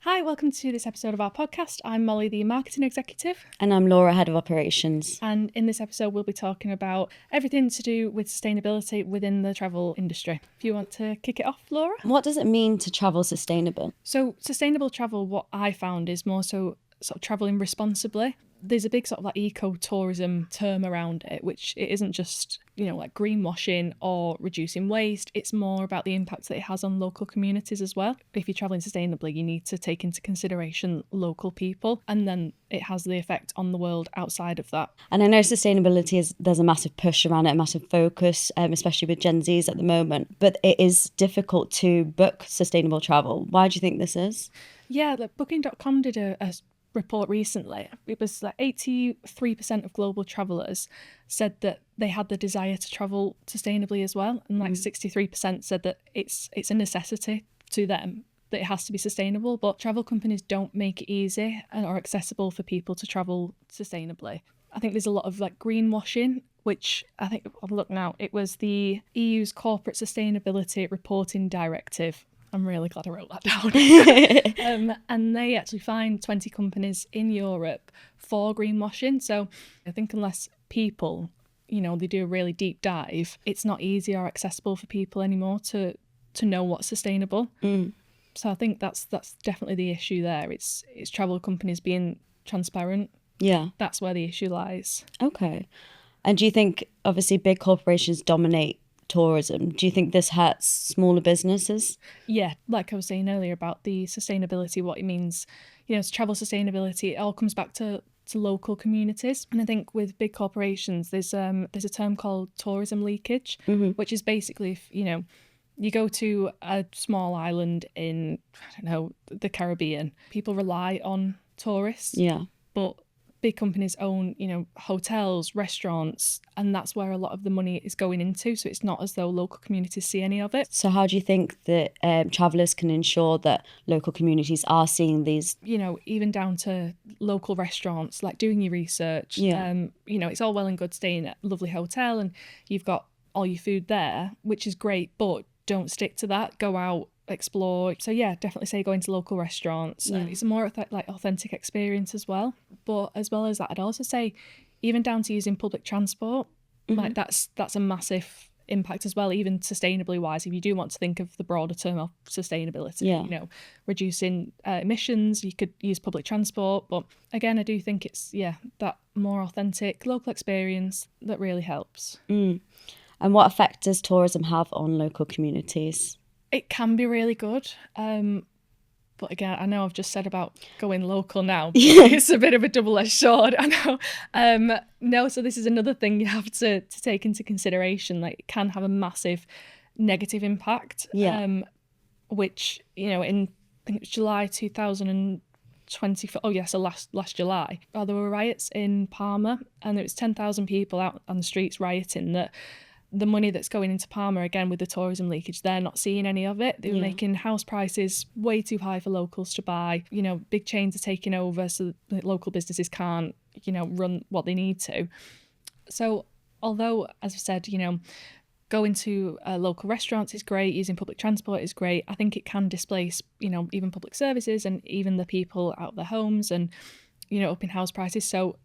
Hi, welcome to this episode of our podcast. I'm Molly, the marketing executive. And I'm Laura, head of operations. And in this episode, we'll be talking about everything to do with sustainability within the travel industry. If you want to kick it off, Laura. What does it mean to travel sustainable? So sustainable travel, what I found is more so sort of travelling responsibly. There's a big sort of like eco-tourism term around it, which it isn't just, like greenwashing or reducing waste. It's more about the impact that it has on local communities as well. If you're travelling sustainably, you need to take into consideration local people, and then it has the effect on the world outside of that. And I know sustainability there's a massive push around it, a massive focus, especially with Gen Zs at the moment. But it is difficult to book sustainable travel. Why do you think this is? Yeah, like Booking.com did a report recently. It was like 83% of global travellers said that they had the desire to travel sustainably as well, and 63% said that it's a necessity to them, that it has to be sustainable. But travel companies don't make it easy or accessible for people to travel sustainably. I think there's a lot of greenwashing, which I think, I've looked now, it was the EU's Corporate Sustainability Reporting Directive. I'm really glad I wrote that down. And they actually fined 20 companies in Europe for greenwashing. So I think unless people, they do a really deep dive, it's not easy or accessible for people anymore to know what's sustainable. So I think that's definitely the issue there. It's travel companies being transparent. Yeah. That's where the issue lies. Okay. And do you think, obviously, big corporations dominate tourism? Do you think this hurts smaller businesses? Yeah, like I was saying earlier about the sustainability, what it means, travel sustainability, it all comes back to local communities. And I think with big corporations, there's a term called tourism leakage, which is basically if, you go to a small island in, the Caribbean, people rely on tourists. Yeah. But big companies own, hotels, restaurants, and that's where a lot of the money is going into. So it's not as though local communities see any of it. So how do you think that travellers can ensure that local communities are seeing these? Even down to local restaurants, like doing your research. Yeah. It's all well and good staying at a lovely hotel and you've got all your food there, which is great, but don't stick to that. Go out, explore. So yeah, definitely say going to local restaurants. Yeah. It's a more authentic experience as well. But as well as that, I'd also say even down to using public transport, that's a massive impact as well, even sustainably wise. If you do want to think of the broader term of sustainability, reducing emissions, you could use public transport. But again, I do think it's that more authentic local experience that really helps. And what effect does tourism have on local communities? It can be really good. But again, I know I've just said about going local now. It's a bit of a double-edged sword, I know. No, so this is another thing you have to take into consideration. Like, it can have a massive negative impact. Yeah. Which, in, I think it was July 2024. Oh, yeah, so last July. There were riots in Palma, and there was 10,000 people out on the streets rioting. That the money that's going into Palma, again, with the tourism leakage, they're not seeing any of it. They were making house prices way too high for locals to buy. Big chains are taking over, so that local businesses can't, run what they need to. So although, as I said, going to local restaurants is great, using public transport is great, I think it can displace, even public services and even the people out of their homes and, upping house prices. So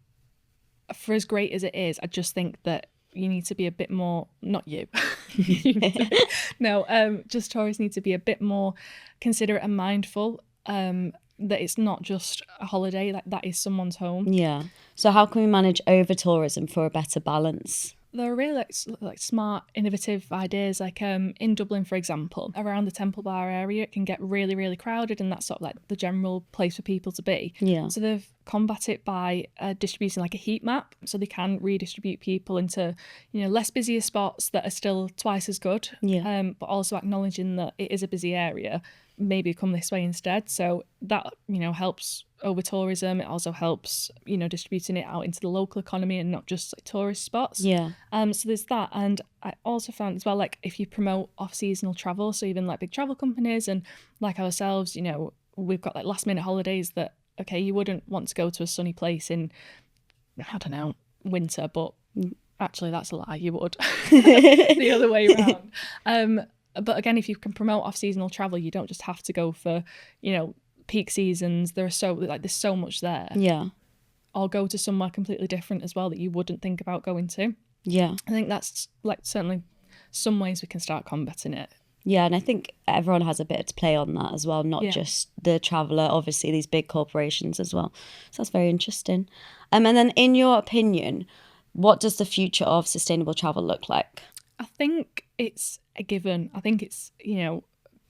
for as great as it is, I just think that you need to be a bit more, not you, just tourists need to be a bit more considerate and mindful that it's not just a holiday, like that is someone's home. Yeah. So how can we manage over-tourism for a better balance? There are really like smart, innovative ideas. Like in Dublin, for example, around the Temple Bar area, it can get really, really crowded, and that's sort of like the general place for people to be. Yeah. So they've combat it by distributing like a heat map, so they can redistribute people into less busier spots that are still twice as good. Yeah. But also acknowledging that it is a busy area. Maybe come this way instead. So that helps over tourism. It also helps distributing it out into the local economy and not just like tourist spots. Yeah. So there's that. And I also found as well, like if you promote off-seasonal travel, so even like big travel companies and like ourselves, we've got like last minute holidays that, okay, you wouldn't want to go to a sunny place in, I don't know, winter, but actually that's a lie, you would. The other way around. But again, if you can promote off-seasonal travel, you don't just have to go for, peak seasons. There's so much there. Yeah. Or go to somewhere completely different as well that you wouldn't think about going to. Yeah. I think that's like certainly some ways we can start combating it. Yeah, and I think everyone has a bit to play on that as well, not Yeah. just the traveller, obviously these big corporations as well. So that's very interesting. And then in your opinion, what does the future of sustainable travel look like? I think it's a given. I think it's,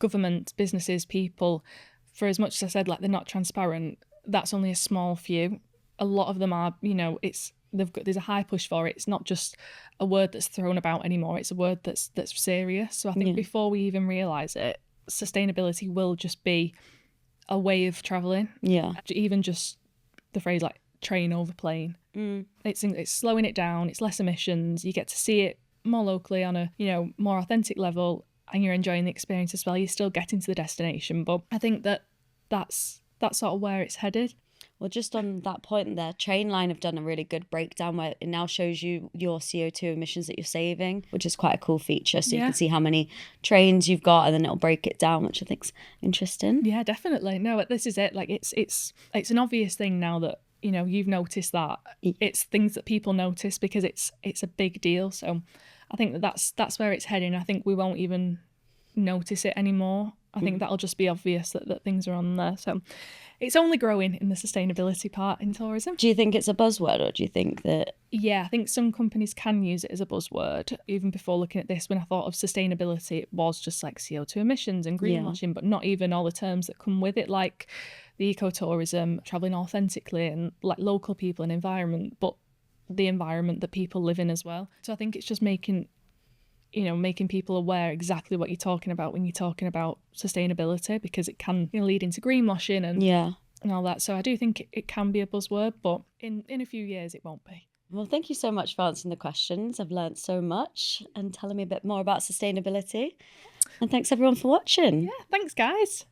government, businesses, people, for as much as I said, like, they're not transparent, that's only a small few. A lot of them are, there's a high push for it. It's not just a word that's thrown about anymore. It's a word that's serious. So I think before we even realise it, sustainability will just be a way of travelling. Yeah. Even just the phrase like train over plane. It's slowing it down. It's less emissions. You get to see it more locally on a more authentic level, and you're enjoying the experience as well. You're still getting to the destination, but I think that's sort of where it's headed. Well, just on that point there, Trainline have done a really good breakdown where it now shows you your CO2 emissions that you're saving, which is quite a cool feature. So you can see how many trains you've got, and then it'll break it down, which I think's interesting. Yeah, definitely. No, this is it. Like, it's an obvious thing now that you've noticed that. It's things that people notice because it's a big deal. So I think that's where it's heading. I think we won't even notice it anymore. I think that'll just be obvious that things are on there. So it's only growing in the sustainability part in tourism. Do you think it's a buzzword, or do you think that... Yeah, I think some companies can use it as a buzzword. Even before looking at this, when I thought of sustainability, it was just like CO2 emissions and greenwashing, but not even all the terms that come with it, like the ecotourism, travelling authentically, and like local people and environment, but the environment that people live in as well. So I think it's just making people aware exactly what you're talking about when you're talking about sustainability, because it can lead into greenwashing and all that. So I do think it can be a buzzword, but in a few years it won't be. Well, thank you so much for answering the questions. I've learned so much and telling me a bit more about sustainability. And thanks everyone for watching. Yeah, thanks guys.